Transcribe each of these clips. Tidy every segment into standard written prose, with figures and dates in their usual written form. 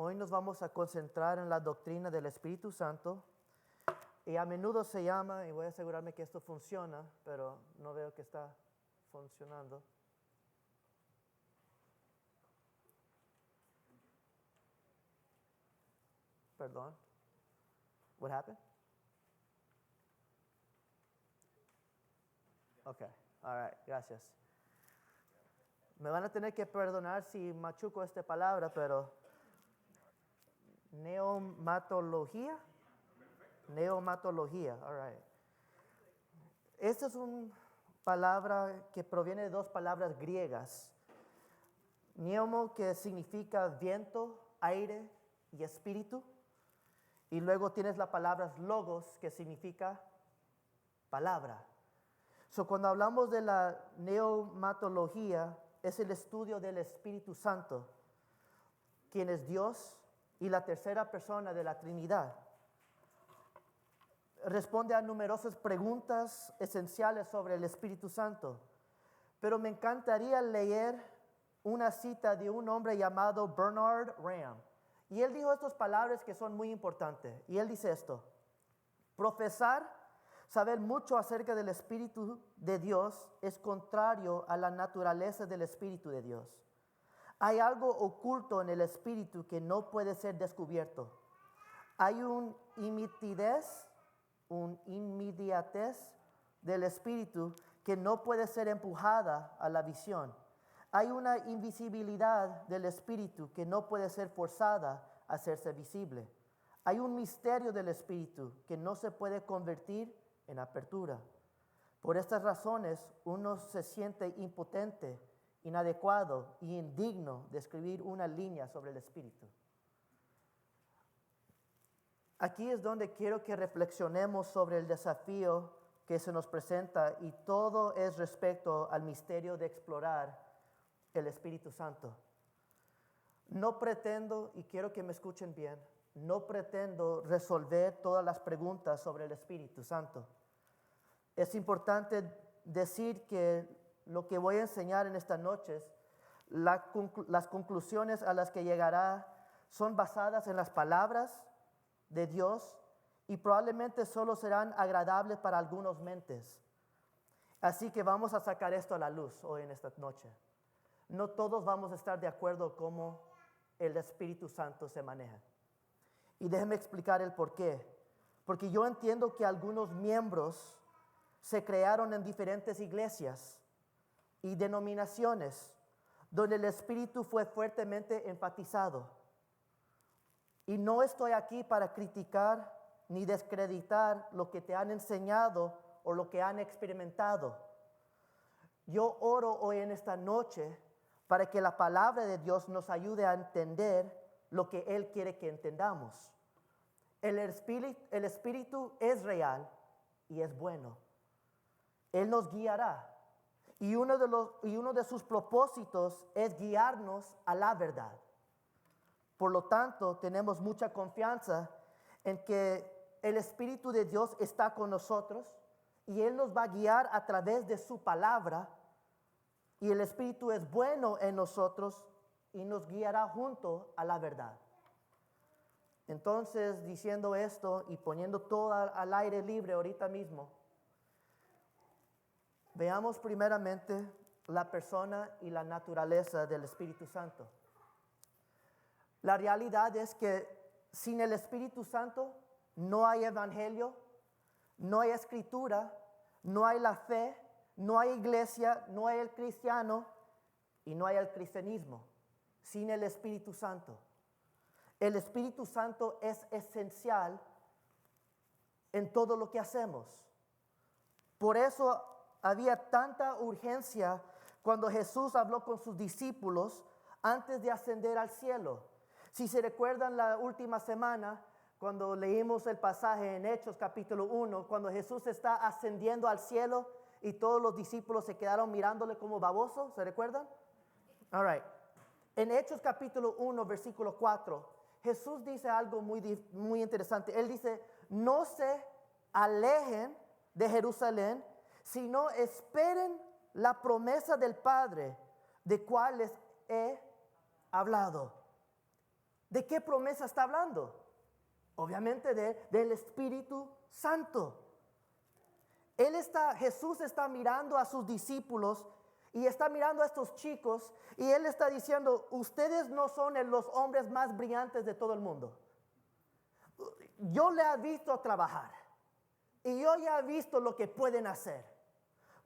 Hoy nos vamos a concentrar en la doctrina del Espíritu Santo y a menudo se llama, y voy a asegurarme que esto funciona, pero no veo que está funcionando. Perdón. What happened? Okay, all right, gracias. Me van a tener que perdonar si machuco esta palabra, pero neomatología. Neomatología, all right. Esta es una palabra que proviene de dos palabras griegas. Pneumo, que significa viento, aire y espíritu. Y luego tienes la palabra logos, que significa palabra. Cuando hablamos de la neumatología, es el estudio del Espíritu Santo, quien es Dios y la tercera persona de la Trinidad. Responde a numerosas preguntas esenciales sobre el Espíritu Santo. Pero me encantaría leer una cita de un hombre llamado Bernard Ram. Y él dijo estas palabras que son muy importantes. Y él dice esto: profesar saber mucho acerca del Espíritu de Dios es contrario a la naturaleza del Espíritu de Dios. Hay algo oculto en el Espíritu que no puede ser descubierto. Hay una inmediatez del Espíritu que no puede ser empujada a la visión. Hay una invisibilidad del Espíritu que no puede ser forzada a hacerse visible. Hay un misterio del Espíritu que no se puede convertir en apertura. Por estas razones, uno se siente impotente, inadecuado y indigno de escribir una línea sobre el Espíritu. Aquí es donde quiero que reflexionemos sobre el desafío que se nos presenta, y todo es respecto al misterio de explorar el Espíritu Santo. No pretendo, y quiero que me escuchen bien, no pretendo resolver todas las preguntas sobre el Espíritu Santo. Es importante decir que lo que voy a enseñar en estas noches, las conclusiones a las que llegará son basadas en las palabras de Dios y probablemente solo serán agradables para algunos mentes. Así que vamos a sacar esto a la luz hoy en esta noche. No todos vamos a estar de acuerdo cómo el Espíritu Santo se maneja. Y déjenme explicar el por qué. Porque yo entiendo que algunos miembros se crearon en diferentes iglesias y denominaciones donde el Espíritu fue fuertemente enfatizado. Y no estoy aquí para criticar ni descreditar lo que te han enseñado o lo que han experimentado. Yo oro hoy en esta noche para que la palabra de Dios nos ayude a entender lo que Él quiere que entendamos. El Espíritu es real y es bueno. Él nos guiará. Y uno de sus propósitos es guiarnos a la verdad. Por lo tanto, tenemos mucha confianza en que el Espíritu de Dios está con nosotros y Él nos va a guiar a través de su palabra. Y el Espíritu es bueno en nosotros y nos guiará junto a la verdad. Entonces, diciendo esto y poniendo todo al aire libre ahorita mismo, veamos primeramente la persona y la naturaleza del Espíritu Santo. La realidad es que sin el Espíritu Santo no hay evangelio, no hay escritura, no hay la fe, no hay iglesia, no hay el cristiano y no hay el cristianismo. Sin el Espíritu Santo. El Espíritu Santo es esencial en todo lo que hacemos. Por eso había tanta urgencia cuando Jesús habló con sus discípulos antes de ascender al cielo. Si se recuerdan la última semana, cuando leímos el pasaje en Hechos capítulo 1, cuando Jesús está ascendiendo al cielo y todos los discípulos se quedaron mirándole como baboso, ¿se recuerdan? All right. En Hechos capítulo 1, versículo 4, Jesús dice algo muy interesante. Él dice: no se alejen de Jerusalén, sino esperen la promesa del Padre, de cual les he hablado. ¿De qué promesa está hablando? Obviamente del Espíritu Santo. Jesús está mirando a sus discípulos y está mirando a estos chicos y Él está diciendo, ustedes no son los hombres más brillantes de todo el mundo. Yo le he visto trabajar y yo ya he visto lo que pueden hacer.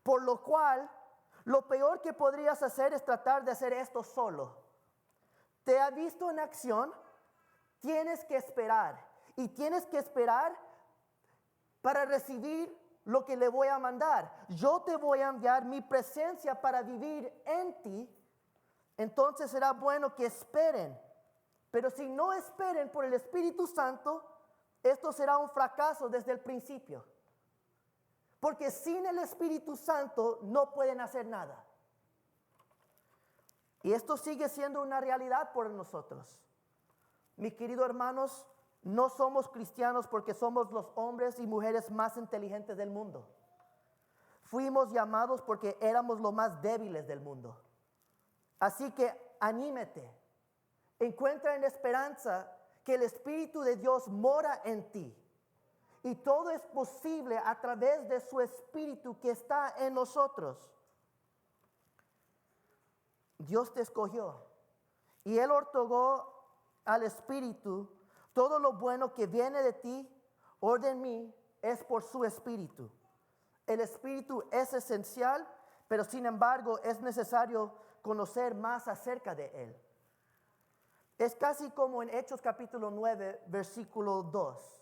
Por lo cual, lo peor que podrías hacer es tratar de hacer esto solo. Te ha visto en acción, tienes que esperar. Y tienes que esperar para recibir lo que le voy a mandar. Yo te voy a enviar mi presencia para vivir en ti. Entonces será bueno que esperen. Pero si no esperen por el Espíritu Santo, esto será un fracaso desde el principio. Porque sin el Espíritu Santo no pueden hacer nada. Y esto sigue siendo una realidad por nosotros. Mis queridos hermanos, no somos cristianos porque somos los hombres y mujeres más inteligentes del mundo. Fuimos llamados porque éramos los más débiles del mundo. Así que anímate. Encuentra en esperanza que el Espíritu de Dios mora en ti. Y todo es posible a través de su Espíritu que está en nosotros. Dios te escogió y Él otorgó al Espíritu todo lo bueno que viene de ti o de mí es por su Espíritu. El Espíritu es esencial, pero sin embargo es necesario conocer más acerca de Él. Es casi como en Hechos capítulo 9, versículo 2.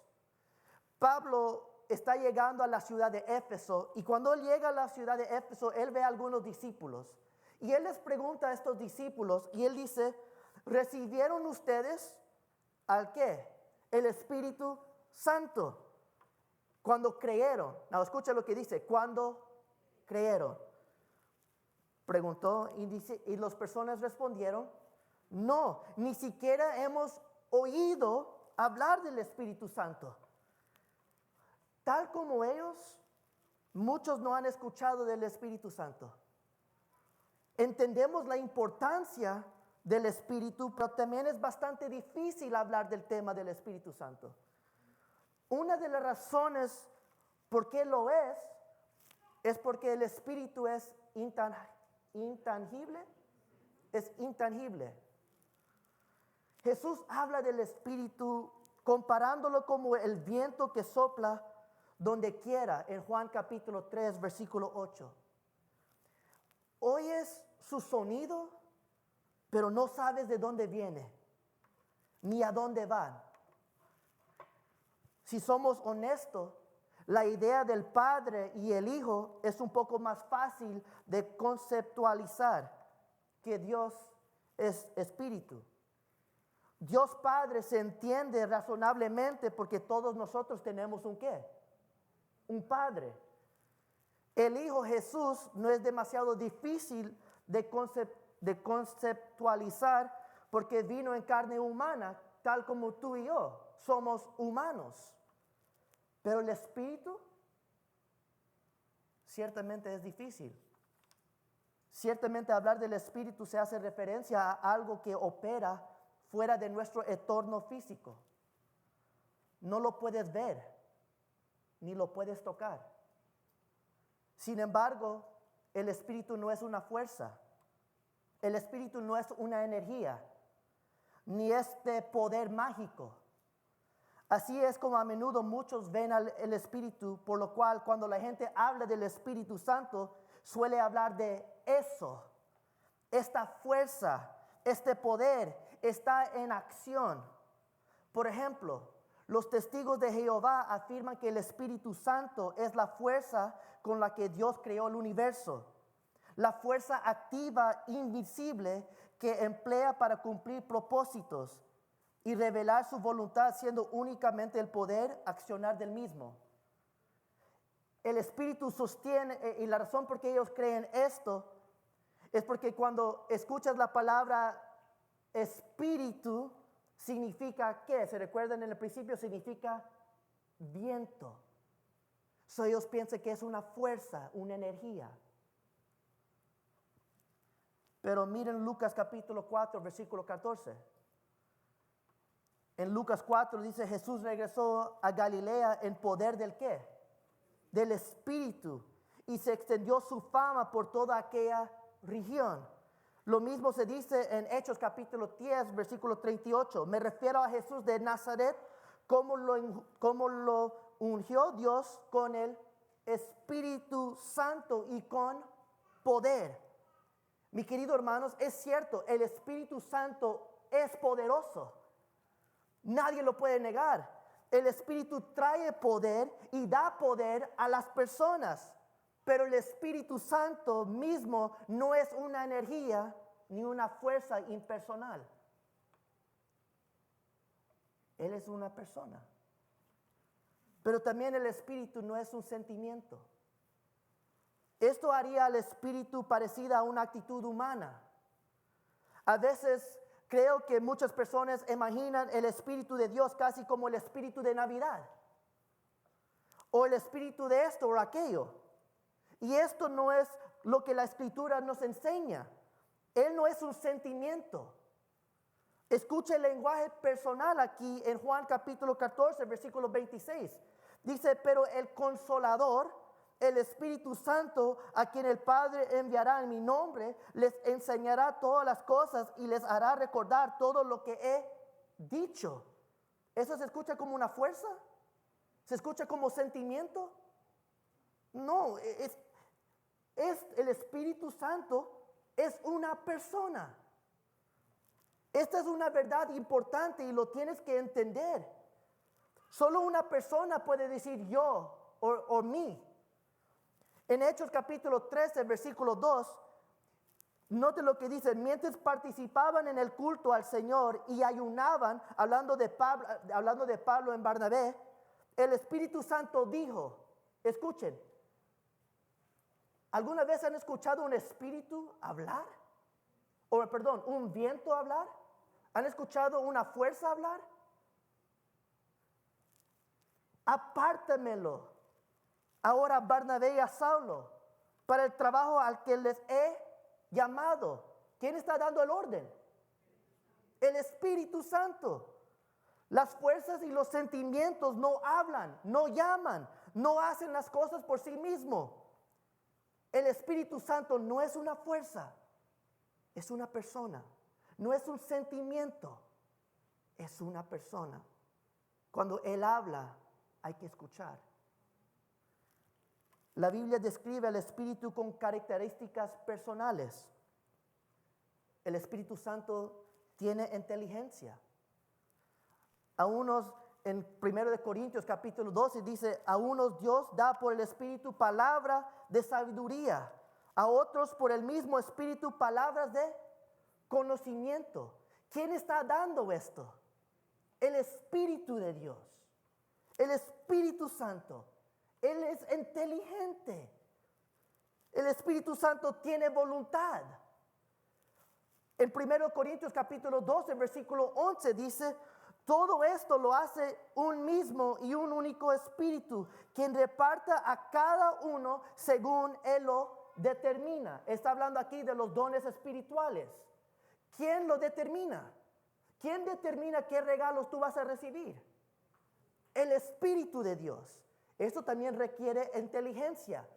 Pablo está llegando a la ciudad de Éfeso y cuando él llega a la ciudad de Éfeso, él ve a algunos discípulos. Y él les pregunta a estos discípulos y él dice, ¿recibieron ustedes al qué? El Espíritu Santo. Cuando creyeron. No, escucha lo que dice, cuando creyeron. Preguntó y las personas respondieron, no, ni siquiera hemos oído hablar del Espíritu Santo. Tal como ellos, muchos no han escuchado del Espíritu Santo. Entendemos la importancia del Espíritu, pero también es bastante difícil hablar del tema del Espíritu Santo. Una de las razones por qué lo es porque el Espíritu es intangible. Es intangible. Jesús habla del Espíritu comparándolo como el viento que sopla donde quiera en Juan capítulo 3, versículo 8. Oyes su sonido, pero no sabes de dónde viene, ni a dónde van. Si somos honestos, la idea del Padre y el Hijo es un poco más fácil de conceptualizar que Dios es Espíritu. Dios Padre se entiende razonablemente porque todos nosotros tenemos un ¿qué? Un Padre. El Hijo Jesús no es demasiado difícil de conceptualizar porque vino en carne humana, tal como tú y yo somos humanos. Pero el Espíritu ciertamente es difícil. Ciertamente hablar del Espíritu se hace referencia a algo que opera fuera de nuestro entorno físico. No lo puedes ver, ni lo puedes tocar. Sin embargo, el Espíritu no es una fuerza. El Espíritu no es una energía, ni este poder mágico. Así es como a menudo muchos ven el Espíritu, por lo cual cuando la gente habla del Espíritu Santo, suele hablar de eso. Esta fuerza, este poder está en acción. Por ejemplo, los testigos de Jehová afirman que el Espíritu Santo es la fuerza con la que Dios creó el universo. La fuerza activa, invisible, que emplea para cumplir propósitos y revelar su voluntad, siendo únicamente el poder accionar del mismo. El Espíritu sostiene, y la razón por qué ellos creen esto, es porque cuando escuchas la palabra Espíritu, significa ¿qué? ¿Se recuerdan en el principio? Significa viento. So ellos piensan que es una fuerza, una energía. Pero miren Lucas capítulo 4, versículo 14. En Lucas 4 dice, Jesús regresó a Galilea en poder ¿del qué? Del Espíritu. Y se extendió su fama por toda aquella región. Lo mismo se dice en Hechos capítulo 10, versículo 38. Me refiero a Jesús de Nazaret, como lo ungió Dios con el Espíritu Santo y con poder. Mi querido hermanos, es cierto, el Espíritu Santo es poderoso. Nadie lo puede negar. El Espíritu trae poder y da poder a las personas. Pero el Espíritu Santo mismo no es una energía ni una fuerza impersonal. Él es una persona. Pero también el Espíritu no es un sentimiento. Esto haría al Espíritu parecida a una actitud humana. A veces creo que muchas personas imaginan el Espíritu de Dios casi como el Espíritu de Navidad. O el Espíritu de esto o aquello. Y esto no es lo que la Escritura nos enseña. Él no es un sentimiento. Escuche el lenguaje personal aquí en Juan capítulo 14, versículo 26. Dice, pero el Consolador, el Espíritu Santo, a quien el Padre enviará en mi nombre, les enseñará todas las cosas y les hará recordar todo lo que he dicho. ¿Eso se escucha como una fuerza? ¿Se escucha como sentimiento? No, es el Espíritu Santo, es una persona. Esta es una verdad importante y lo tienes que entender. Solo una persona puede decir yo o mí. En Hechos capítulo 13, versículo 2, note lo que dice, mientras participaban en el culto al Señor y ayunaban, hablando de Pablo en Bernabé, el Espíritu Santo dijo, escuchen, ¿alguna vez han escuchado un espíritu hablar? Un viento hablar. ¿Han escuchado una fuerza hablar? Apártamelo ahora Bernabé y a Saulo para el trabajo al que les he llamado. ¿Quién está dando el orden? El Espíritu Santo. Las fuerzas y los sentimientos no hablan, no llaman, no hacen las cosas por sí mismos. El Espíritu Santo no es una fuerza, es una persona. No es un sentimiento, es una persona. Cuando Él habla, hay que escuchar. La Biblia describe al Espíritu con características personales. El Espíritu Santo tiene inteligencia. A unos, en 1 Corintios capítulo 12 dice, a unos Dios da por el Espíritu palabra de sabiduría, a otros por el mismo Espíritu palabras de conocimiento. ¿Quién está dando esto? El Espíritu de Dios, el Espíritu Santo. Él es inteligente. El Espíritu Santo tiene voluntad. En 1 Corintios capítulo 12, versículo 11 dice, todo esto lo hace un mismo y un único Espíritu, quien reparta a cada uno según Él lo determina. Está hablando aquí de los dones espirituales. ¿Quién lo determina? ¿Quién determina qué regalos tú vas a recibir? El Espíritu de Dios. Esto también requiere inteligencia.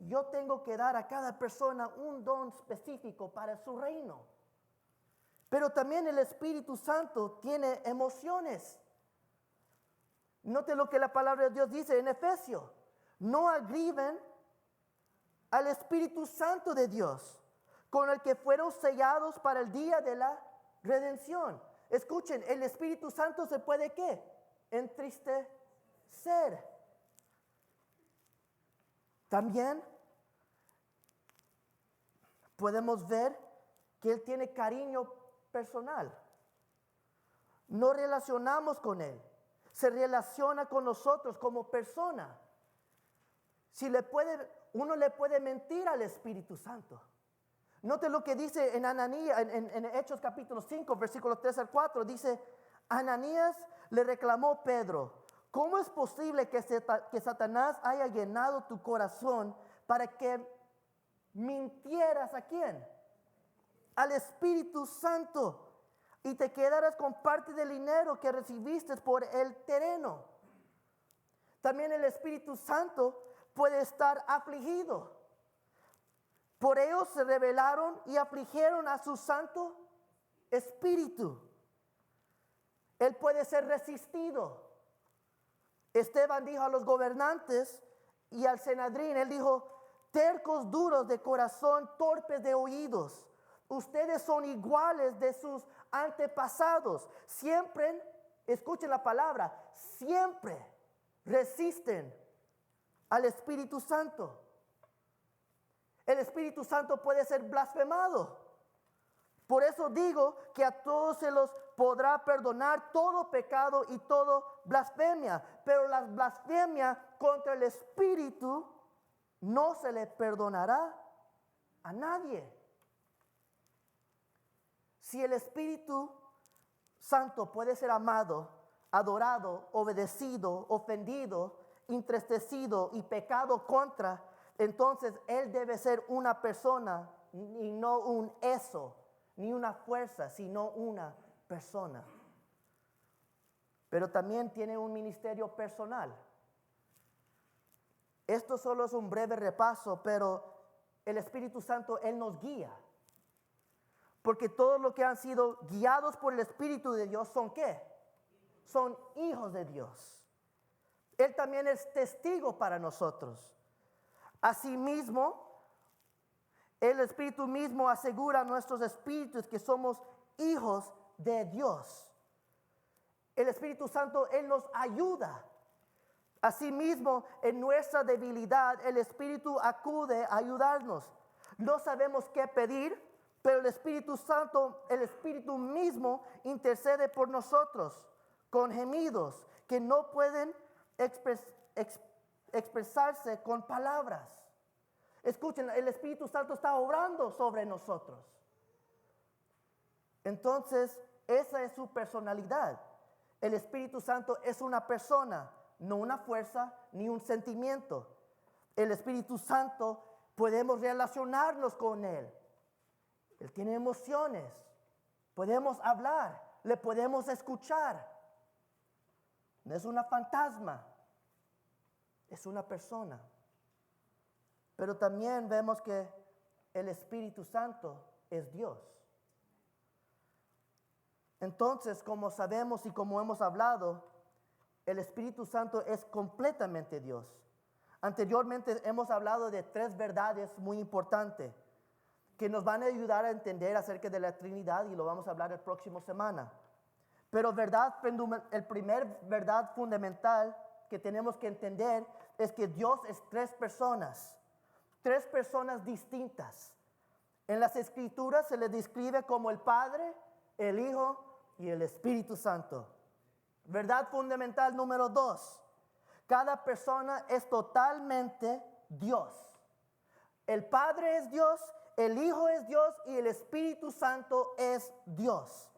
Yo tengo que dar a cada persona un don específico para su reino. Pero también el Espíritu Santo tiene emociones. Note lo que la palabra de Dios dice en Efesios. No agriven al Espíritu Santo de Dios, con el que fueron sellados para el día de la redención. Escuchen, el Espíritu Santo se puede ¿qué? Entristecer. También podemos ver que Él tiene cariño personal. Nos relacionamos con Él. Se relaciona con nosotros como persona. Uno le puede mentir al Espíritu Santo. Note lo que dice en Ananías, en Hechos capítulo 5, versículos 3 al 4. Dice, Ananías le reclamó Pedro, ¿cómo es posible que Satanás haya llenado tu corazón para que mintieras a quién? Al Espíritu Santo, y te quedarás con parte del dinero que recibiste por el terreno. También el Espíritu Santo puede estar afligido. Por ellos se rebelaron y afligieron a su Santo Espíritu. Él puede ser resistido. Esteban dijo a los gobernantes y al Sanedrín, él dijo, tercos, duros de corazón, torpes de oídos. Ustedes son iguales de sus antepasados. Siempre, escuchen la palabra, siempre resisten al Espíritu Santo. El Espíritu Santo puede ser blasfemado. Por eso digo que a todos se los podrá perdonar todo pecado y todo blasfemia. Pero la blasfemia contra el Espíritu no se le perdonará a nadie. Si el Espíritu Santo puede ser amado, adorado, obedecido, ofendido, entristecido y pecado contra, entonces Él debe ser una persona y no un eso, ni una fuerza, sino una persona. Pero también tiene un ministerio personal. Esto solo es un breve repaso, pero el Espíritu Santo, Él nos guía. Porque todos los que han sido guiados por el Espíritu de Dios son ¿qué? Son hijos de Dios. Él también es testigo para nosotros. Asimismo, el Espíritu mismo asegura a nuestros espíritus que somos hijos de Dios. El Espíritu Santo, Él nos ayuda. Asimismo, en nuestra debilidad, el Espíritu acude a ayudarnos. No sabemos qué pedir, pero el Espíritu Santo, el Espíritu mismo, intercede por nosotros con gemidos que no pueden expresarse con palabras. Escuchen, el Espíritu Santo está obrando sobre nosotros. Entonces, esa es su personalidad. El Espíritu Santo es una persona, no una fuerza ni un sentimiento. El Espíritu Santo podemos relacionarnos con Él. Él tiene emociones. Podemos hablar, le podemos escuchar. No es una fantasma, es una persona. Pero también vemos que el Espíritu Santo es Dios. Entonces, como sabemos y como hemos hablado, el Espíritu Santo es completamente Dios. Anteriormente hemos hablado de 3 verdades muy importantes que nos van a ayudar a entender acerca de la Trinidad y lo vamos a hablar la próxima semana. Pero el primer verdad fundamental que tenemos que entender es que Dios es 3 personas. 3 personas distintas. En las Escrituras se le describe como el Padre, el Hijo y el Espíritu Santo. Verdad fundamental número 2. Cada persona es totalmente Dios. El Padre es Dios, el Hijo es Dios y el Espíritu Santo es Dios.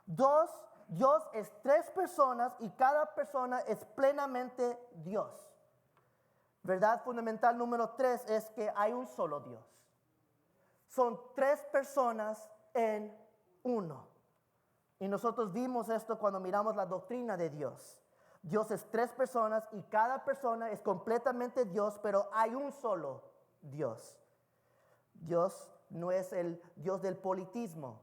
Dios es 3 personas y cada persona es plenamente Dios. Verdad fundamental número 3 es que hay un solo Dios. Son 3 personas en uno. Y nosotros vimos esto cuando miramos la doctrina de Dios. Dios es 3 personas y cada persona es completamente Dios, pero hay un solo Dios. Dios no es el Dios del politismo.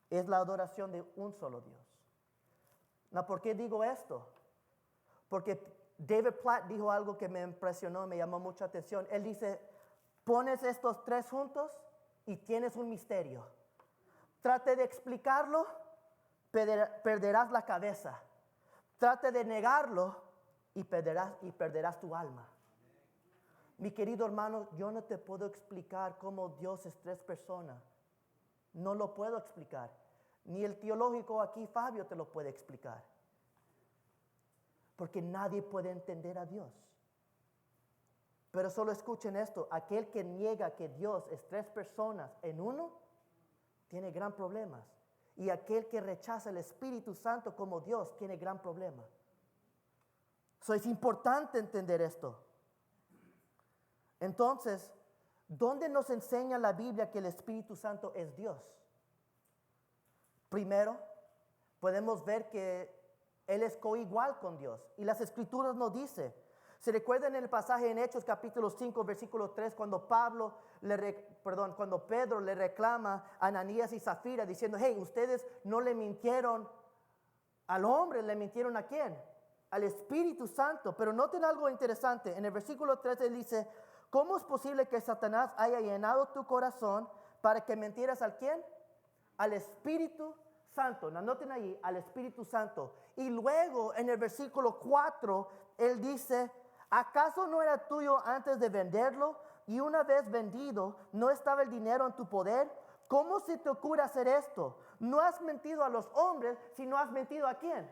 Es la adoración de un solo Dios. ¿Por qué digo esto? Porque David Platt dijo algo que me impresionó, me llamó mucha atención. Él dice, pones estos 3 juntos y tienes un misterio. Trate de explicarlo, perderás la cabeza. Trate de negarlo y perderás tu alma. Mi querido hermano, yo no te puedo explicar cómo Dios es 3 personas. No lo puedo explicar. Ni el teológico aquí, Fabio, te lo puede explicar. Porque nadie puede entender a Dios. Pero solo escuchen esto, aquel que niega que Dios es 3 personas en uno, tiene gran problemas. Y aquel que rechaza el Espíritu Santo como Dios, tiene gran problema. Es importante entender esto. Entonces, ¿dónde nos enseña la Biblia que el Espíritu Santo es Dios? Primero, podemos ver que Él es coigual con Dios. Y las Escrituras nos dice, ¿se recuerdan en el pasaje en Hechos capítulo 5, versículo 3, cuando cuando Pedro le reclama a Ananías y Zafira diciendo, hey, ustedes no le mintieron al hombre, le mintieron ¿a quién? Al Espíritu Santo. Pero noten algo interesante. En el versículo 3 él dice, ¿cómo es posible que Satanás haya llenado tu corazón para que mentieras al quién? Al Espíritu Santo. Noten ahí, al Espíritu Santo. Y luego en el versículo 4 él dice, ¿acaso no era tuyo antes de venderlo? Y una vez vendido, ¿no estaba el dinero en tu poder? ¿Cómo se te ocurre hacer esto? No has mentido a los hombres, sino has mentido ¿a quién?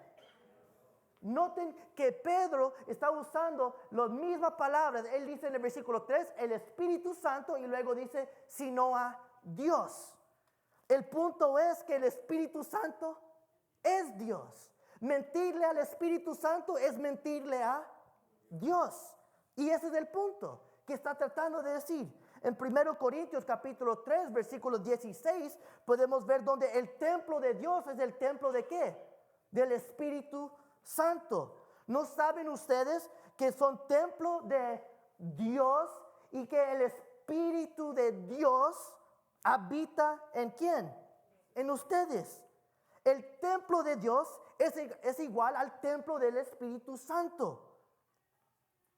Noten que Pedro está usando las mismas palabras. Él dice en el versículo 3, el Espíritu Santo, y luego dice, sino a Dios. El punto es que el Espíritu Santo es Dios. Mentirle al Espíritu Santo es mentirle a Dios. Y ese es el punto que está tratando de decir. En 1 Corintios capítulo 3, versículo 16, podemos ver donde el templo de Dios es el templo de ¿qué? Del Espíritu Santo. ¿No saben ustedes que son templo de Dios y que el Espíritu de Dios habita en quién? En ustedes. El templo de Dios es igual al templo del Espíritu Santo.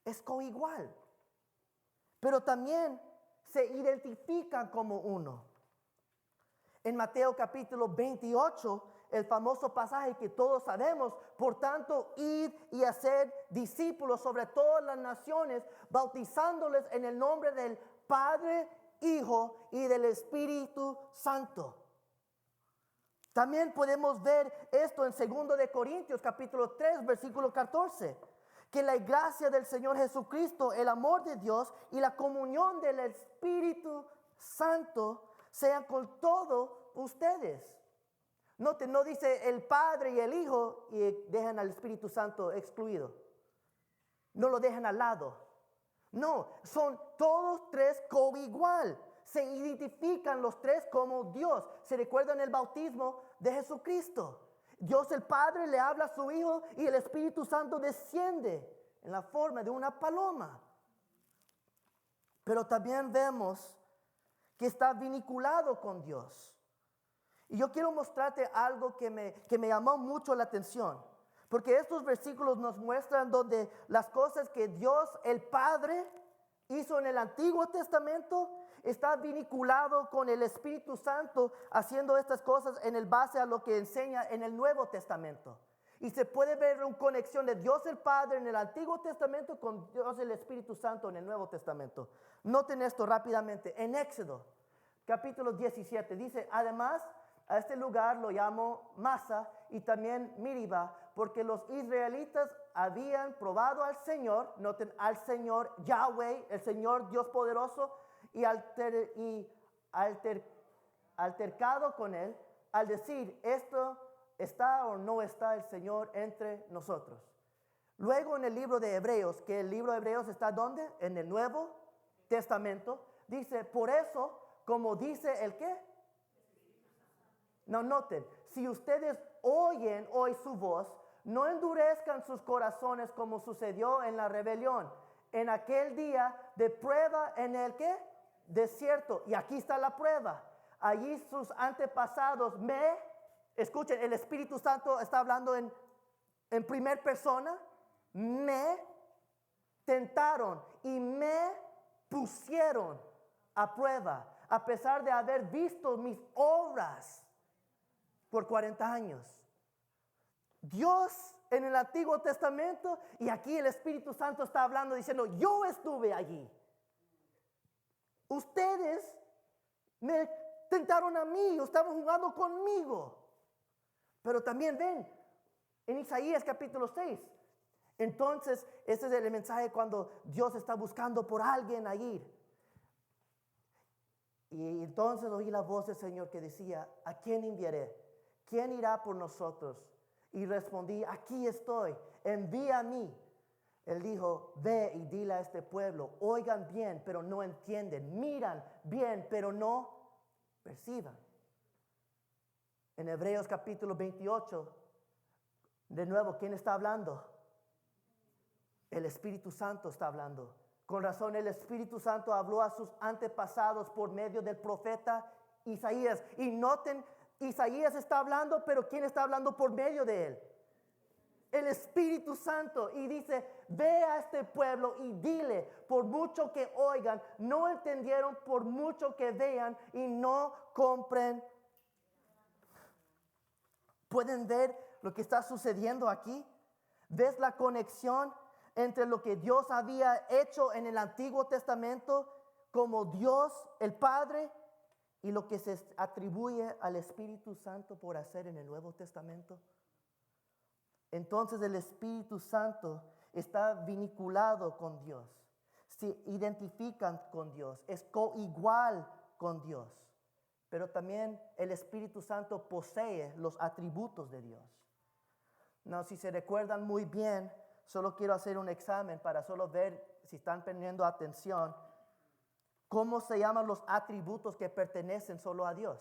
Es coigual. Pero también se identifican como uno. En Mateo capítulo 28, el famoso pasaje que todos sabemos, por tanto, id y hacer discípulos sobre todas las naciones, bautizándoles en el nombre del Padre, Hijo y del Espíritu Santo. También podemos ver esto en 2 de Corintios capítulo 3, versículo 14. Que la gracia del Señor Jesucristo, el amor de Dios y la comunión del Espíritu Santo sean con todos ustedes. Noten, no dice el Padre y el Hijo y dejan al Espíritu Santo excluido. No lo dejan al lado. No, son todos tres coigual. Se identifican los tres como Dios. Se recuerdan el bautismo de Jesucristo. Dios el Padre le habla a su Hijo y el Espíritu Santo desciende en la forma de una paloma. Pero también vemos que está vinculado con Dios. Y yo quiero mostrarte algo que me llamó mucho la atención. Porque estos versículos nos muestran donde las cosas que Dios el Padre hizo en el Antiguo Testamento está vinculado con el Espíritu Santo haciendo estas cosas en el base a lo que enseña en el Nuevo Testamento. Y se puede ver una conexión de Dios el Padre en el Antiguo Testamento con Dios el Espíritu Santo en el Nuevo Testamento. Noten esto rápidamente. En Éxodo, capítulo 17, dice, además, a este lugar lo llamo Masa y también Miriba, porque los israelitas habían probado al Señor, noten, al Señor Yahweh, el Señor Dios poderoso, y altercado con él, al decir, esto está o no está el Señor entre nosotros. Luego en el libro de Hebreos, que el libro de Hebreos está ¿dónde? En el Nuevo Testamento, dice, por eso, como dice el ¿qué? No, noten, si ustedes oyen hoy su voz, no endurezcan sus corazones como sucedió en la rebelión, en aquel día de prueba en el ¿qué? Desierto. Y aquí está la prueba. Allí sus antepasados escuchen, el Espíritu Santo está hablando en primer persona, me tentaron y me pusieron a prueba, a pesar de haber visto mis obras por 40 años. Dios en el Antiguo Testamento y aquí el Espíritu Santo está hablando diciendo, yo estuve allí. Ustedes me tentaron a mí, estaban jugando conmigo. Pero también ven, en Isaías capítulo 6, entonces ese es el mensaje cuando Dios está buscando por alguien a ir. Y entonces oí la voz del Señor que decía, ¿a quién enviaré? ¿Quién irá por nosotros? Y respondí, aquí estoy, envía a mí. Él dijo, ve y dile a este pueblo, oigan bien, pero no entienden, miran bien, pero no perciban. En Hebreos capítulo 28, de nuevo, ¿quién está hablando? El Espíritu Santo está hablando. Con razón el Espíritu Santo habló a sus antepasados por medio del profeta Isaías. Y noten, Isaías está hablando, pero ¿quién está hablando por medio de él? El Espíritu Santo. Y dice, ve a este pueblo y dile, por mucho que oigan, no entendieron, por mucho que vean y no compren. ¿Pueden ver lo que está sucediendo aquí? ¿Ves la conexión entre lo que Dios había hecho en el Antiguo Testamento como Dios el Padre y lo que se atribuye al Espíritu Santo por hacer en el Nuevo Testamento? Entonces el Espíritu Santo está vinculado con Dios, se identifican con Dios, es coigual con Dios. Pero también el Espíritu Santo posee los atributos de Dios. No, si se recuerdan muy bien, solo quiero hacer un examen para solo ver si están poniendo atención. ¿Cómo se llaman los atributos que pertenecen solo a Dios?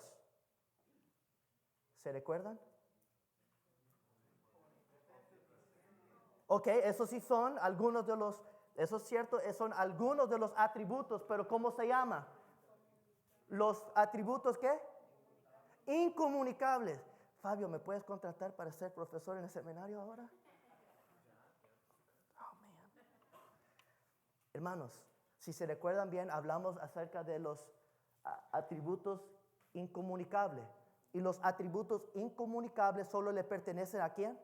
¿Se recuerdan? Ok, esos sí son algunos de los, eso es cierto, son algunos de los atributos, pero ¿cómo se llama? ¿Los atributos qué? Incomunicables. Fabio, ¿me puedes contratar para ser profesor en el seminario ahora? Oh, man. Hermanos, si se recuerdan bien, hablamos acerca de los atributos incomunicables. Y los atributos incomunicables solo le pertenecen ¿a quién?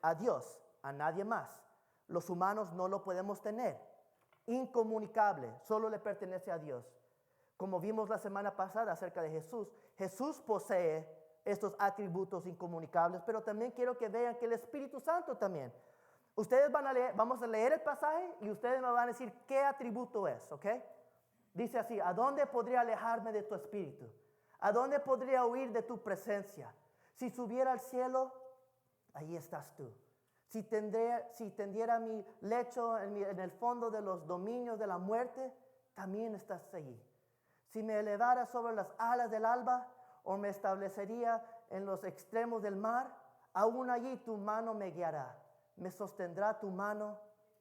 A Dios, a nadie más. Los humanos no lo podemos tener. Incomunicable, solo le pertenece a Dios. Como vimos la semana pasada acerca de Jesús, Jesús posee estos atributos incomunicables, pero también quiero que vean que el Espíritu Santo también. Ustedes van a leer, vamos a leer el pasaje y ustedes me van a decir qué atributo es, ¿ok? Dice así, ¿a dónde podría alejarme de tu espíritu? ¿A dónde podría huir de tu presencia? Si subiera al cielo, ahí estás tú. Si tendiera mi lecho en el fondo de los dominios de la muerte, también estás allí. Si me elevara sobre las alas del alba o me establecería en los extremos del mar, aún allí tu mano me guiará, me sostendrá tu mano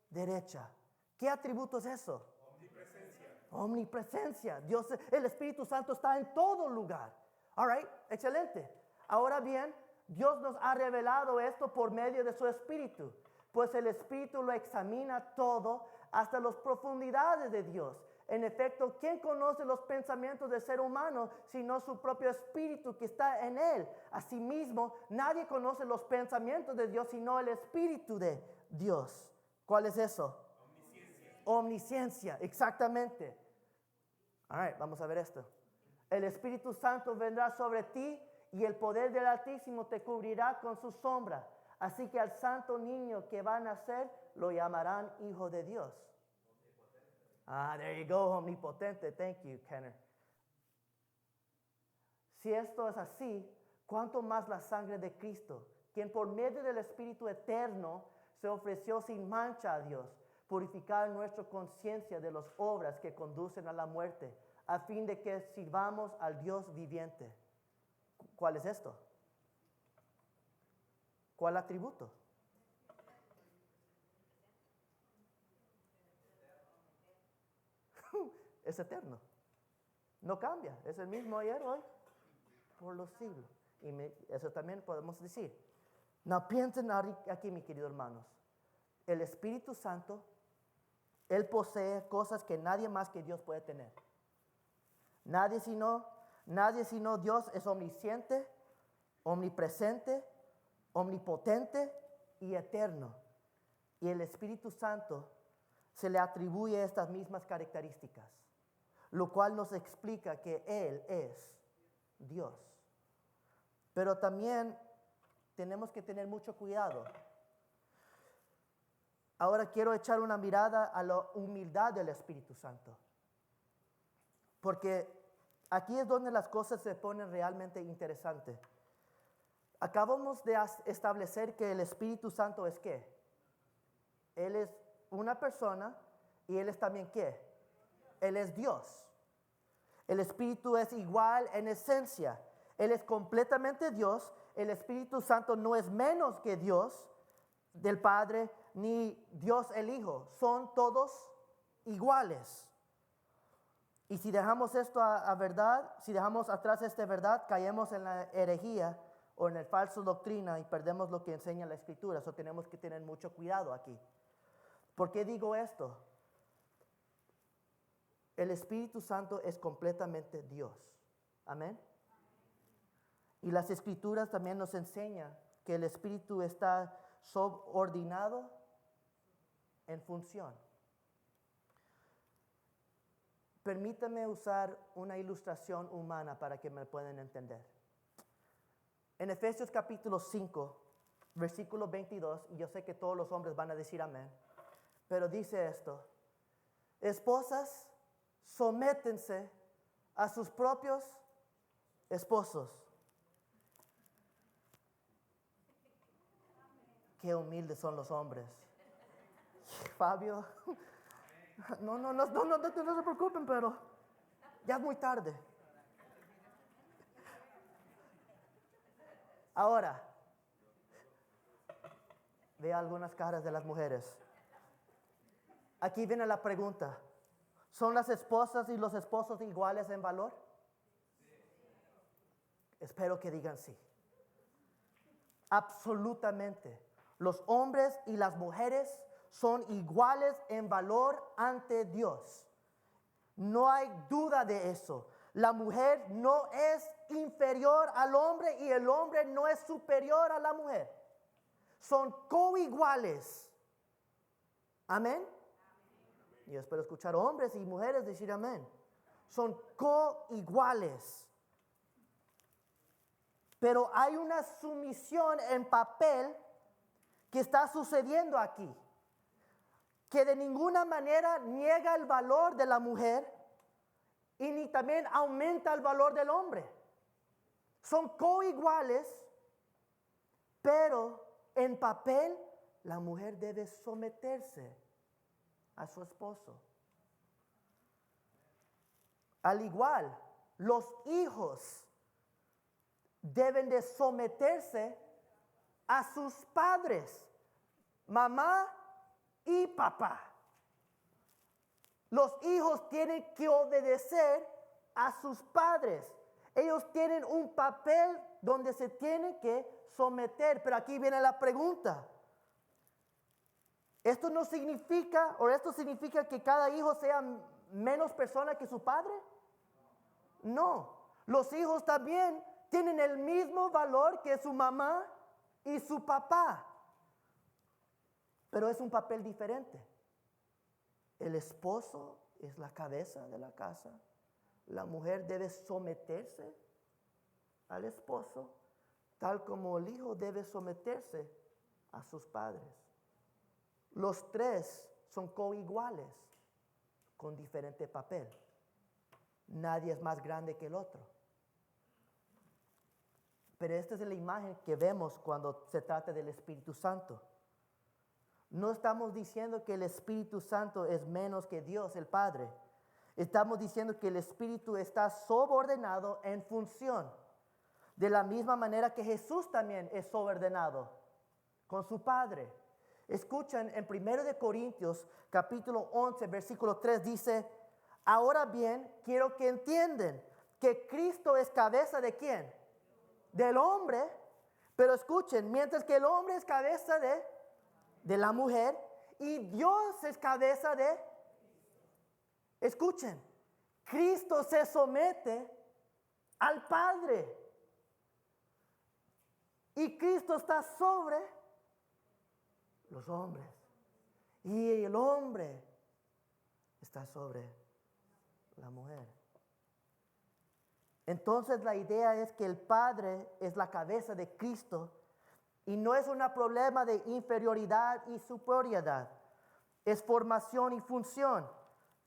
derecha. ¿Qué atributo es eso? Omnipresencia. Omnipresencia. Dios, el Espíritu Santo está en todo lugar. All right, excelente. Ahora bien, Dios nos ha revelado esto por medio de su Espíritu, pues el Espíritu lo examina todo hasta las profundidades de Dios. En efecto, ¿quién conoce los pensamientos del ser humano sino su propio espíritu que está en él? Asimismo, nadie conoce los pensamientos de Dios sino el Espíritu de Dios. ¿Cuál es eso? Omnisciencia. Omnisciencia, exactamente. All right, vamos a ver esto. El Espíritu Santo vendrá sobre ti y el poder del Altísimo te cubrirá con su sombra. Así que al santo niño que va a nacer lo llamarán Hijo de Dios. There you go, omnipotente. Thank you, Kenner. Si esto es así, ¿cuánto más la sangre de Cristo, quien por medio del Espíritu eterno se ofreció sin mancha a Dios, purificar nuestra conciencia de las obras que conducen a la muerte, a fin de que sirvamos al Dios viviente? ¿Cuál es esto? ¿Cuál atributo? Es eterno. No cambia. Es el mismo ayer, hoy, por los siglos. Y eso también podemos decir. No piensen aquí, mis queridos hermanos. El Espíritu Santo, Él posee cosas que nadie más que Dios puede tener. Nadie sino Dios es omnisciente, omnipresente, omnipotente y eterno. Y el Espíritu Santo se le atribuye estas mismas características, lo cual nos explica que Él es Dios. Pero también tenemos que tener mucho cuidado. Ahora quiero echar una mirada a la humildad del Espíritu Santo. Porque aquí es donde las cosas se ponen realmente interesantes. Acabamos de establecer que el Espíritu Santo es ¿qué? Él es una persona y Él es también ¿qué? Él es Dios. El Espíritu es igual en esencia. Él es completamente Dios. El Espíritu Santo no es menos que Dios del Padre ni Dios el Hijo. Son todos iguales. Y si dejamos esto a verdad, si dejamos atrás esta verdad, caemos en la herejía o en el falso doctrina y perdemos lo que enseña la Escritura. Eso tenemos que tener mucho cuidado aquí. ¿Por qué digo esto? El Espíritu Santo es completamente Dios. Amén. Y las Escrituras también nos enseñan que el Espíritu está subordinado en función. Permítame usar una ilustración humana para que me puedan entender. En Efesios capítulo 5, versículo 22, y yo sé que todos los hombres van a decir amén, pero dice esto: esposas, sométense a sus propios esposos. Qué humildes son los hombres. Fabio, no se preocupen, pero ya es muy tarde. Ahora, vea algunas caras de las mujeres. Aquí viene la pregunta: ¿son las esposas y los esposos iguales en valor? Espero que digan sí. Absolutamente. Los hombres y las mujeres son iguales en valor ante Dios. No hay duda de eso. La mujer no es inferior al hombre y el hombre no es superior a la mujer. Son coiguales. Amén. Y yo espero escuchar hombres y mujeres decir amén. Son coiguales. Pero hay una sumisión en papel que está sucediendo aquí, que de ninguna manera niega el valor de la mujer y ni también aumenta el valor del hombre. Son coiguales, pero en papel la mujer debe someterse a su esposo. Al igual, los hijos deben de someterse a sus padres, mamá y papá. Los hijos tienen que obedecer a sus padres. Ellos tienen un papel donde se tienen que someter. Pero aquí viene la pregunta: ¿esto no significa, o esto significa que cada hijo sea menos persona que su padre? No. Los hijos también tienen el mismo valor que su mamá y su papá, pero es un papel diferente. El esposo es la cabeza de la casa. La mujer debe someterse al esposo, tal como el hijo debe someterse a sus padres. Los tres son coiguales, con diferente papel. Nadie es más grande que el otro. Pero esta es la imagen que vemos cuando se trata del Espíritu Santo. No estamos diciendo que el Espíritu Santo es menos que Dios el Padre. Estamos diciendo que el Espíritu está subordinado en función. De la misma manera que Jesús también es subordinado con su Padre. Escuchen, en 1 de Corintios capítulo 11 versículo 3 dice: ahora bien, quiero que entiendan que Cristo es cabeza ¿de quién? Del hombre. Pero escuchen, mientras que el hombre es cabeza de la mujer y Dios es cabeza de... Escuchen, Cristo se somete al Padre y Cristo está sobre los hombres y el hombre está sobre la mujer. Entonces la idea es que el Padre es la cabeza de Cristo y no es un problema de inferioridad y superioridad, es formación y función.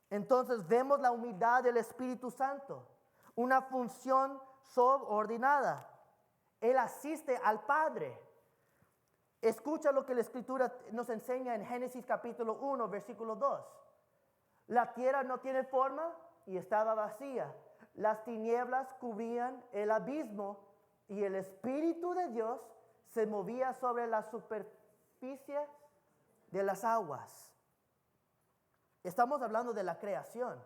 Entonces vemos la humildad del Espíritu Santo, una función subordinada. Él asiste al Padre. Escucha lo que la Escritura nos enseña en Génesis capítulo 1, versículo 2. La tierra no tiene forma y estaba vacía. las tinieblas cubrían el abismo y el Espíritu de Dios se movía sobre la superficie de las aguas. Estamos hablando de la creación.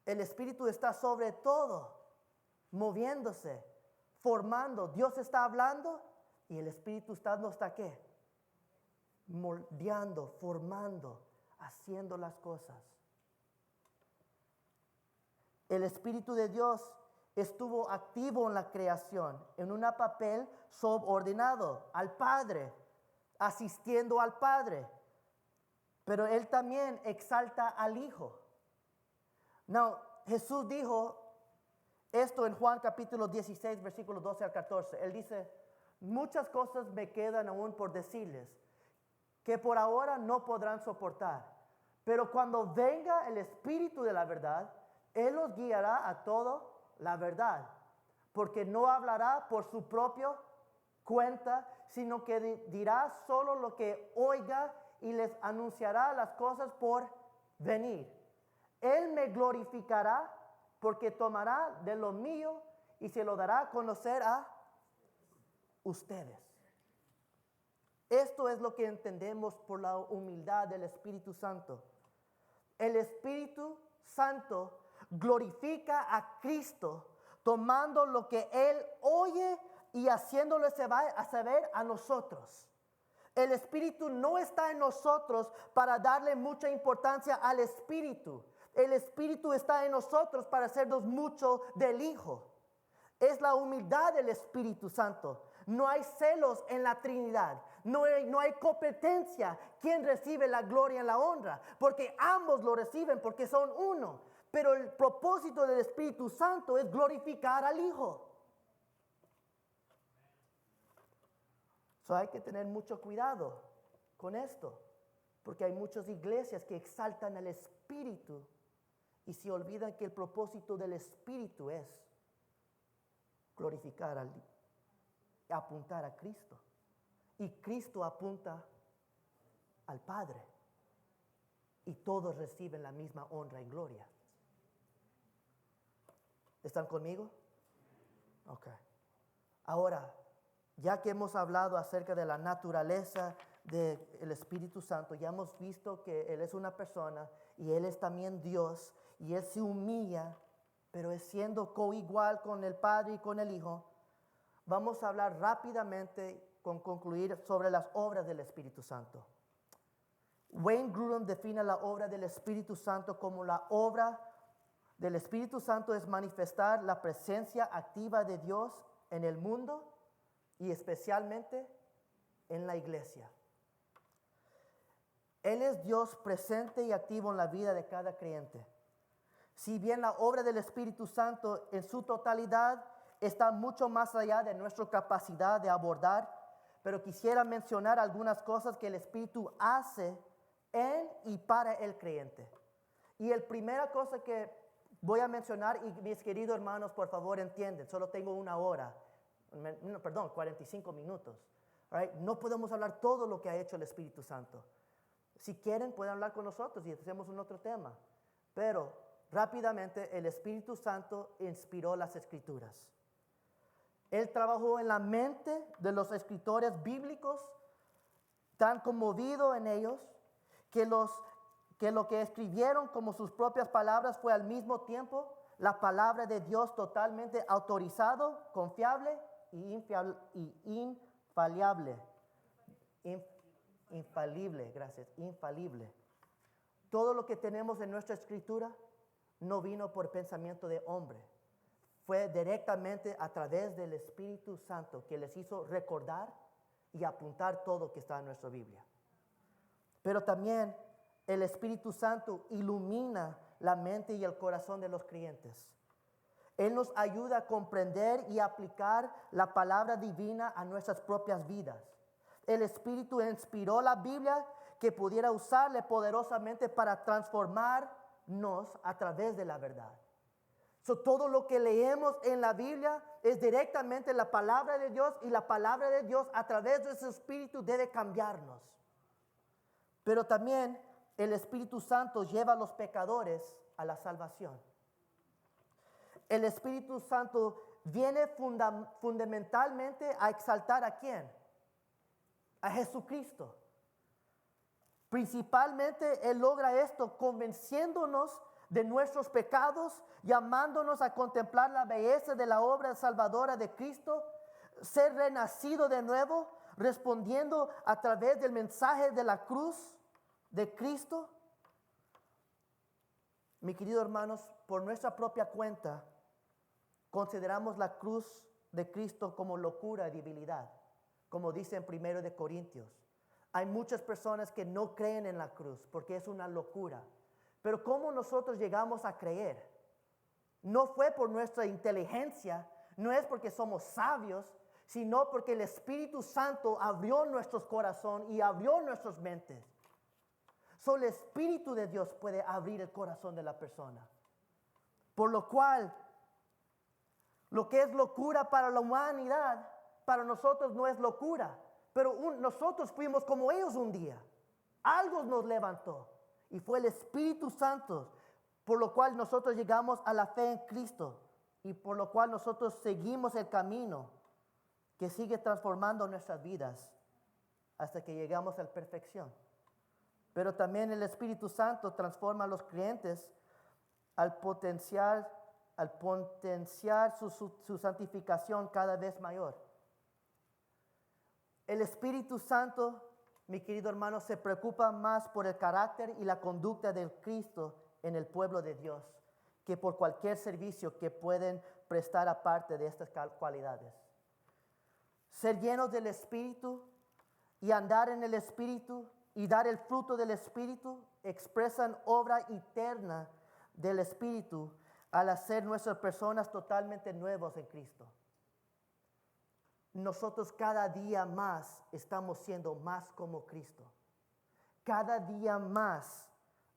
El Espíritu está sobre todo, moviéndose, formando. Dios está hablando y el Espíritu no está ¿qué? Moldeando, formando, haciendo las cosas. El Espíritu de Dios estuvo activo en la creación, en un papel subordinado al Padre, asistiendo al Padre. Pero Él también exalta al Hijo. Now, Jesús dijo esto en Juan capítulo 16, versículos 12 al 14. Él dice, muchas cosas me quedan aún por decirles, que por ahora no podrán soportar. Pero cuando venga el Espíritu de la verdad, Él los guiará a toda la verdad. Porque no hablará por su propia cuenta, sino que dirá solo lo que oiga y les anunciará las cosas por venir. Él me glorificará porque tomará de lo mío y se lo dará a conocer a ustedes. Esto es lo que entendemos por la humildad del Espíritu Santo. El Espíritu Santo glorifica a Cristo tomando lo que Él oye y haciéndolo saber a nosotros. El Espíritu no está en nosotros para darle mucha importancia al Espíritu. El Espíritu está en nosotros para hacernos mucho del Hijo. Es la humildad del Espíritu Santo. No hay celos en la Trinidad. No hay competencia. ¿Quién recibe la gloria y la honra? Porque ambos lo reciben porque son uno. Pero el propósito del Espíritu Santo es glorificar al Hijo. So hay que tener mucho cuidado con esto, porque hay muchas iglesias que exaltan al Espíritu y se olvidan que el propósito del Espíritu es glorificar apuntar a Cristo. Y Cristo apunta al Padre. Y todos reciben la misma honra y gloria. ¿Están conmigo? Ok. Ahora, ya que hemos hablado acerca de la naturaleza del Espíritu Santo, ya hemos visto que Él es una persona y Él es también Dios y Él se humilla, pero es siendo coigual con el Padre y con el Hijo. Vamos a hablar rápidamente, con concluir, sobre las obras del Espíritu Santo. Wayne Grudem define la obra del Espíritu Santo como la obra del Espíritu Santo es manifestar la presencia activa de Dios en el mundo y especialmente en la iglesia. Él es Dios presente y activo en la vida de cada creyente. Si bien la obra del Espíritu Santo en su totalidad está mucho más allá de nuestra capacidad de abordar, pero quisiera mencionar algunas cosas que el Espíritu hace en y para el creyente. Y la primera cosa que voy a mencionar, y mis queridos hermanos, por favor entienden, solo tengo 1 hora. 45 minutos. Right? No podemos hablar todo lo que ha hecho el Espíritu Santo. Si quieren, pueden hablar con nosotros y hacemos un otro tema. Pero rápidamente, el Espíritu Santo inspiró las Escrituras. Él trabajó en la mente de los escritores bíblicos, tan conmovido en ellos, que lo que escribieron como sus propias palabras fue al mismo tiempo la palabra de Dios totalmente autorizado, confiable infalible. Infalible, gracias, infalible. Todo lo que tenemos en nuestra escritura no vino por pensamiento de hombre. Fue directamente a través del Espíritu Santo que les hizo recordar y apuntar todo lo que está en nuestra Biblia. Pero también el Espíritu Santo ilumina la mente y el corazón de los creyentes. Él nos ayuda a comprender y aplicar la palabra divina a nuestras propias vidas. El Espíritu inspiró la Biblia que pudiera usarle poderosamente para transformarnos a través de la verdad. Todo lo que leemos en la Biblia es directamente la palabra de Dios y la palabra de Dios a través de su Espíritu debe cambiarnos. Pero también el Espíritu Santo lleva a los pecadores a la salvación. El Espíritu Santo viene fundamentalmente a exaltar ¿a quién? A Jesucristo. Principalmente Él logra esto convenciéndonos de nuestros pecados, llamándonos a contemplar la belleza de la obra salvadora de Cristo, ser renacido de nuevo, respondiendo a través del mensaje de la cruz de Cristo. Mi querido hermanos, por nuestra propia cuenta, consideramos la cruz de Cristo como locura y debilidad, como dice en 1 de Corintios. Hay muchas personas que no creen en la cruz porque es una locura. Pero ¿cómo nosotros llegamos a creer? No fue por nuestra inteligencia, no es porque somos sabios, sino porque el Espíritu Santo abrió nuestros corazones y abrió nuestras mentes. Solo el Espíritu de Dios puede abrir el corazón de la persona. Por lo cual, lo que es locura para la humanidad, para nosotros no es locura. Pero nosotros fuimos como ellos un día. Algo nos levantó. Y fue el Espíritu Santo, por lo cual nosotros llegamos a la fe en Cristo. Y por lo cual nosotros seguimos el camino que sigue transformando nuestras vidas hasta que llegamos a la perfección. Pero también el Espíritu Santo transforma a los creyentes al potenciar su santificación cada vez mayor. El Espíritu Santo, mi querido hermano, se preocupa más por el carácter y la conducta del Cristo en el pueblo de Dios que por cualquier servicio que pueden prestar aparte de estas cualidades. Ser llenos del Espíritu y andar en el Espíritu y dar el fruto del Espíritu expresan obra eterna del Espíritu al hacer nuestras personas totalmente nuevas en Cristo. Nosotros cada día más estamos siendo más como Cristo. Cada día más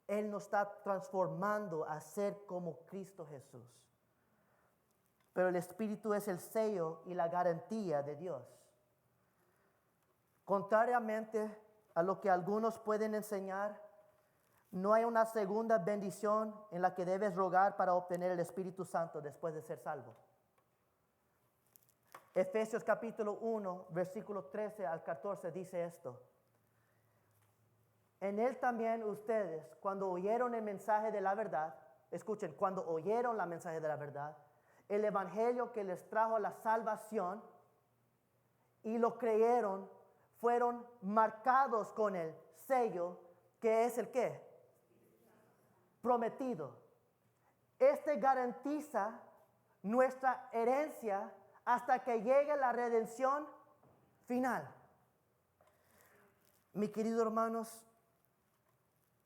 Él nos está transformando a ser como Cristo Jesús. Pero el Espíritu es el sello y la garantía de Dios. Contrariamente a lo que algunos pueden enseñar, no hay una segunda bendición en la que debes rogar para obtener el Espíritu Santo después de ser salvo. Efesios capítulo 1, versículo 13 al 14 dice esto. En Él también ustedes, cuando oyeron el mensaje de la verdad, escuchen, cuando oyeron la mensaje de la verdad, el evangelio que les trajo la salvación y lo creyeron, fueron marcados con el sello que es el ¿qué? Prometido. Este garantiza nuestra herencia hasta que llegue la redención final. Mi querido hermanos,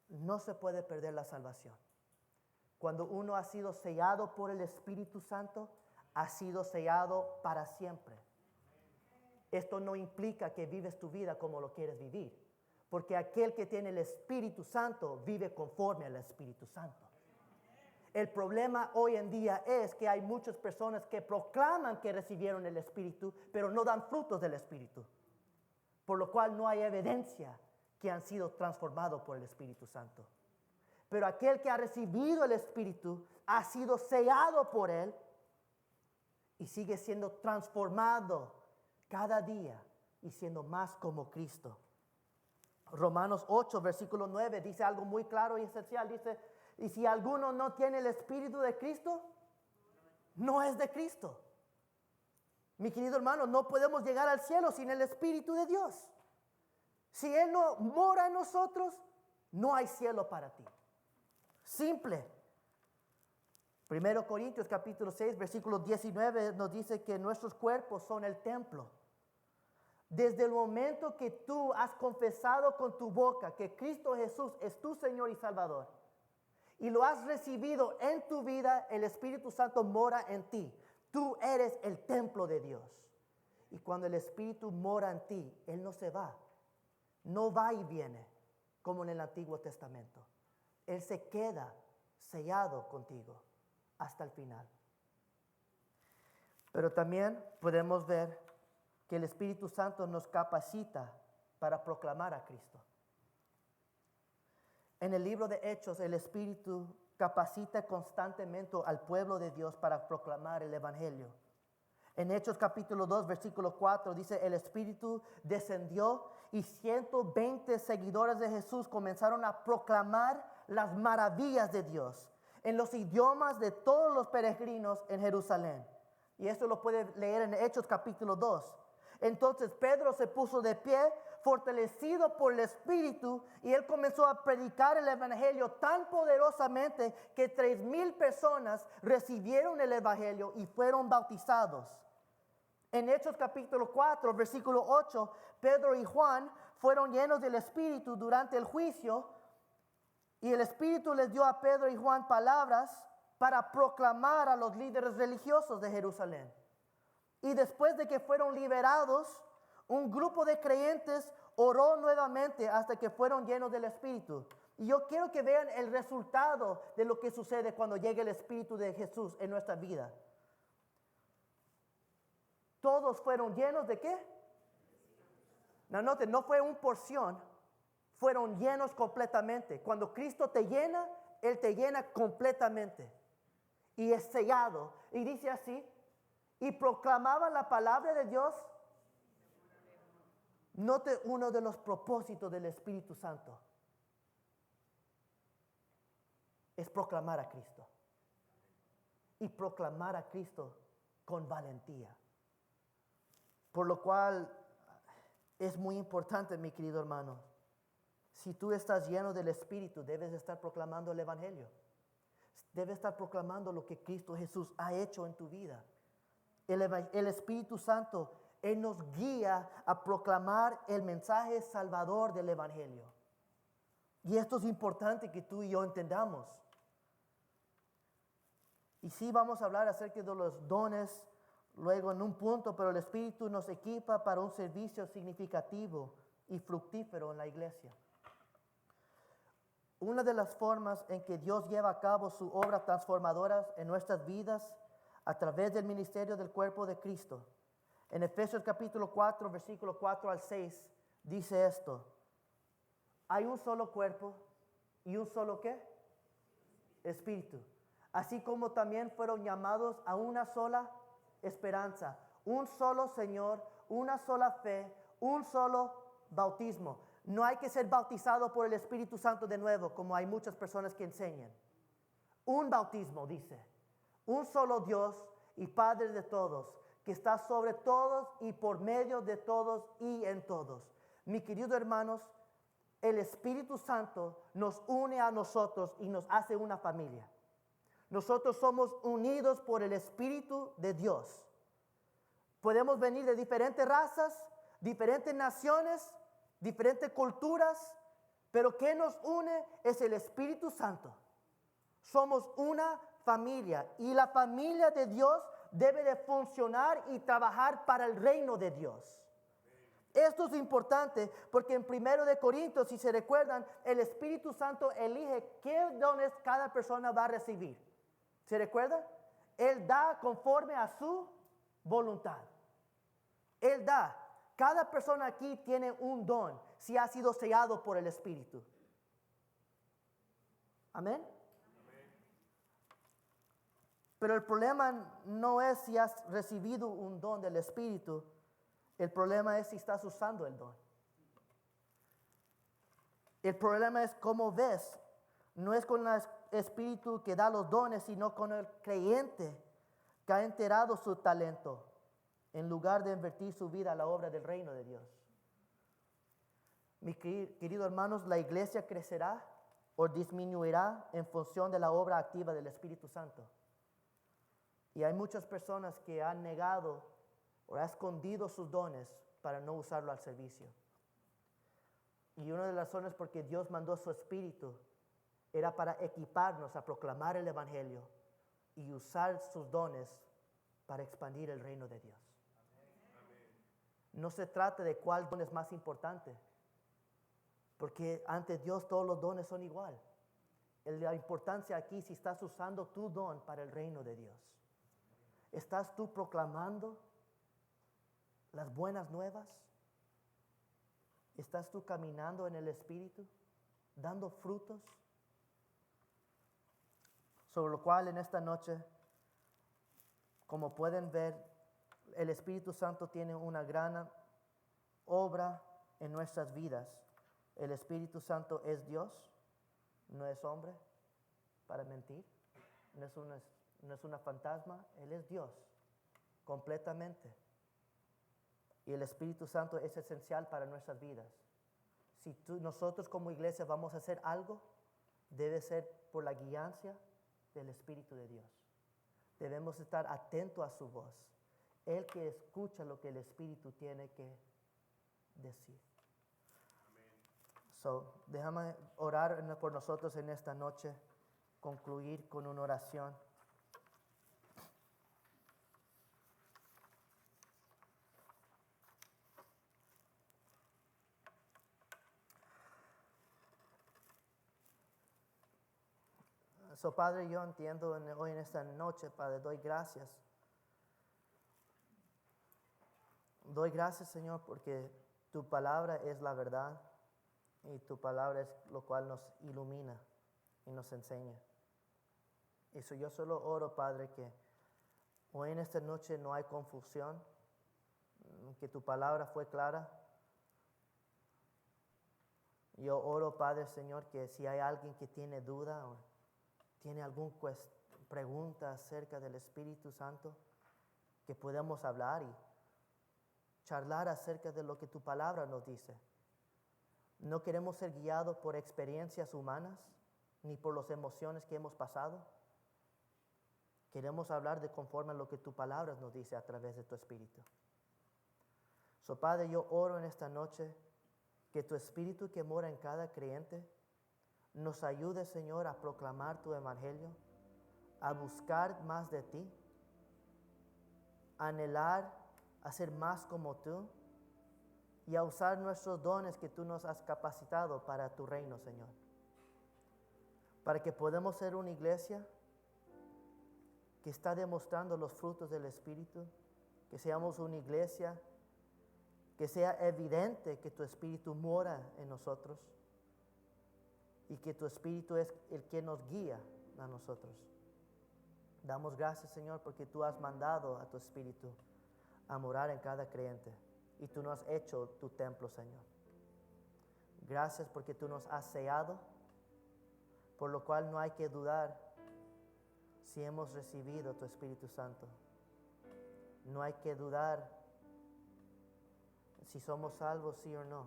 no se puede perder la salvación. Cuando uno ha sido sellado por el Espíritu Santo, ha sido sellado para siempre. Esto no implica que vives tu vida como lo quieres vivir, porque aquel que tiene el Espíritu Santo vive conforme al Espíritu Santo. El problema hoy en día es que hay muchas personas que proclaman que recibieron el Espíritu, pero no dan frutos del Espíritu, por lo cual no hay evidencia que han sido transformados por el Espíritu Santo. Pero aquel que ha recibido el Espíritu ha sido sellado por Él y sigue siendo transformado cada día y siendo más como Cristo. Romanos 8, versículo 9 dice algo muy claro y esencial. Dice, y si alguno no tiene el Espíritu de Cristo, no es de Cristo. Mi querido hermano, no podemos llegar al cielo sin el Espíritu de Dios. Si Él no mora en nosotros, no hay cielo para ti. Simple. 1 Corintios capítulo 6, versículo 19 nos dice que nuestros cuerpos son el templo. Desde el momento que tú has confesado con tu boca que Cristo Jesús es tu Señor y Salvador, y lo has recibido en tu vida, el Espíritu Santo mora en ti. Tú eres el templo de Dios. Y cuando el Espíritu mora en ti, Él no se va. No va y viene, como en el Antiguo Testamento. Él se queda sellado contigo hasta el final. Pero también podemos ver que el Espíritu Santo nos capacita para proclamar a Cristo. En el libro de Hechos, el Espíritu capacita constantemente al pueblo de Dios para proclamar el Evangelio. En Hechos capítulo 2, versículo 4 dice, el Espíritu descendió y 120 seguidores de Jesús comenzaron a proclamar las maravillas de Dios en los idiomas de todos los peregrinos en Jerusalén. Y esto lo puede leer en Hechos capítulo 2. Entonces Pedro se puso de pie, fortalecido por el Espíritu, y él comenzó a predicar el Evangelio tan poderosamente que 3,000 personas recibieron el Evangelio y fueron bautizados. En Hechos capítulo 4, versículo 8, Pedro y Juan fueron llenos del Espíritu durante el juicio, y el Espíritu les dio a Pedro y Juan palabras para proclamar a los líderes religiosos de Jerusalén. Y después de que fueron liberados, un grupo de creyentes oró nuevamente hasta que fueron llenos del Espíritu. Y yo quiero que vean el resultado de lo que sucede cuando llega el Espíritu de Jesús en nuestra vida. Todos fueron llenos ¿de qué? Noten, no fue una porción, fueron llenos completamente. Cuando Cristo te llena, Él te llena completamente. Y es sellado. Y dice así, y proclamaban la palabra de Dios. Note uno de los propósitos del Espíritu Santo. Es proclamar a Cristo. Y proclamar a Cristo con valentía. Por lo cual es muy importante, mi querido hermano. Si tú estás lleno del Espíritu, debes estar proclamando el Evangelio. Debes estar proclamando lo que Cristo Jesús ha hecho en tu vida. El Espíritu Santo, Él nos guía a proclamar el mensaje salvador del Evangelio. Y esto es importante que tú y yo entendamos. Y sí vamos a hablar acerca de los dones luego en un punto, pero el Espíritu nos equipa para un servicio significativo y fructífero en la iglesia. Una de las formas en que Dios lleva a cabo su obra transformadora en nuestras vidas a través del ministerio del cuerpo de Cristo. En Efesios capítulo 4, versículo 4 al 6, dice esto. Hay un solo cuerpo y un solo ¿qué? Espíritu. Así como también fueron llamados a una sola esperanza, un solo Señor, una sola fe, un solo bautismo. No hay que ser bautizado por el Espíritu Santo de nuevo, como hay muchas personas que enseñan. Un bautismo, dice. Un solo Dios y Padre de todos, que está sobre todos y por medio de todos y en todos. Mi querido hermanos, el Espíritu Santo nos une a nosotros y nos hace una familia. Nosotros somos unidos por el Espíritu de Dios. Podemos venir de diferentes razas, diferentes naciones, diferentes culturas, pero ¿qué nos une? Es el Espíritu Santo. Somos una familia y la familia de Dios debe de funcionar y trabajar para el reino de Dios. Esto es importante porque en 1 de Corintios, si se recuerdan, el Espíritu Santo elige qué dones cada persona va a recibir. ¿Se recuerda? Él da conforme a su voluntad. Él da. Cada persona aquí tiene un don si ha sido sellado por el Espíritu. Amén. Pero el problema no es si has recibido un don del Espíritu. El problema es si estás usando el don. El problema es cómo ves. No es con el Espíritu que da los dones, sino con el creyente que ha enterado su talento en lugar de invertir su vida a la obra del reino de Dios. Mis queridos hermanos, la iglesia crecerá o disminuirá en función de la obra activa del Espíritu Santo. Y hay muchas personas que han negado o han escondido sus dones para no usarlo al servicio. Y una de las razones por que Dios mandó su Espíritu era para equiparnos a proclamar el Evangelio y usar sus dones para expandir el reino de Dios. No se trata de cuál don es más importante, porque ante Dios todos los dones son igual. La importancia aquí si estás usando tu don para el reino de Dios. ¿Estás tú proclamando las buenas nuevas? ¿Estás tú caminando en el Espíritu, dando frutos? Sobre lo cual en esta noche, como pueden ver, el Espíritu Santo tiene una gran obra en nuestras vidas. El Espíritu Santo es Dios, no es hombre para mentir, no es una fantasma, Él es Dios completamente. Y el Espíritu Santo es esencial para nuestras vidas. Si nosotros como iglesia vamos a hacer algo, debe ser por la guianza del Espíritu de Dios. Debemos estar atentos a su voz. Él que escucha lo que el Espíritu tiene que decir. So, déjame orar por nosotros en esta noche, concluir con una oración. So, Padre, yo entiendo hoy en esta noche, Padre, doy gracias. Doy gracias, Señor, porque tu palabra es la verdad y tu palabra es lo cual nos ilumina y nos enseña. Y so, yo solo oro, Padre, que hoy en esta noche no hay confusión, que tu palabra fue clara. Yo oro, Padre, Señor, que si hay alguien que tiene duda o tiene alguna pregunta acerca del Espíritu Santo, que podamos hablar y charlar acerca de lo que tu palabra nos dice. No queremos ser guiados por experiencias humanas ni por las emociones que hemos pasado. Queremos hablar de conforme a lo que tu palabra nos dice a través de tu Espíritu. So, Padre, yo oro en esta noche que tu Espíritu que mora en cada creyente nos ayude, Señor, a proclamar tu evangelio, a buscar más de ti, a anhelar a ser más como tú y a usar nuestros dones que tú nos has capacitado para tu reino, Señor. Para que podamos ser una iglesia que está demostrando los frutos del Espíritu, que seamos una iglesia que sea evidente que tu Espíritu mora en nosotros y que tu Espíritu es el que nos guía a nosotros. Damos gracias, Señor, porque tú has mandado a tu Espíritu a morar en cada creyente y tú nos has hecho tu templo, Señor. Gracias porque tú nos has sellado, por lo cual no hay que dudar si hemos recibido tu Espíritu Santo. No hay que dudar si somos salvos, sí o no.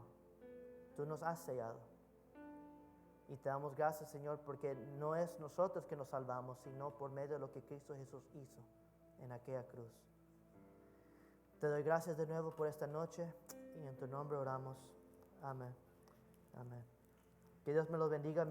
Tú nos has sellado. Y te damos gracias, Señor, porque no es nosotros que nos salvamos, sino por medio de lo que Cristo Jesús hizo en aquella cruz. Te doy gracias de nuevo por esta noche y en tu nombre oramos. Amén. Amén. Que Dios me los bendiga.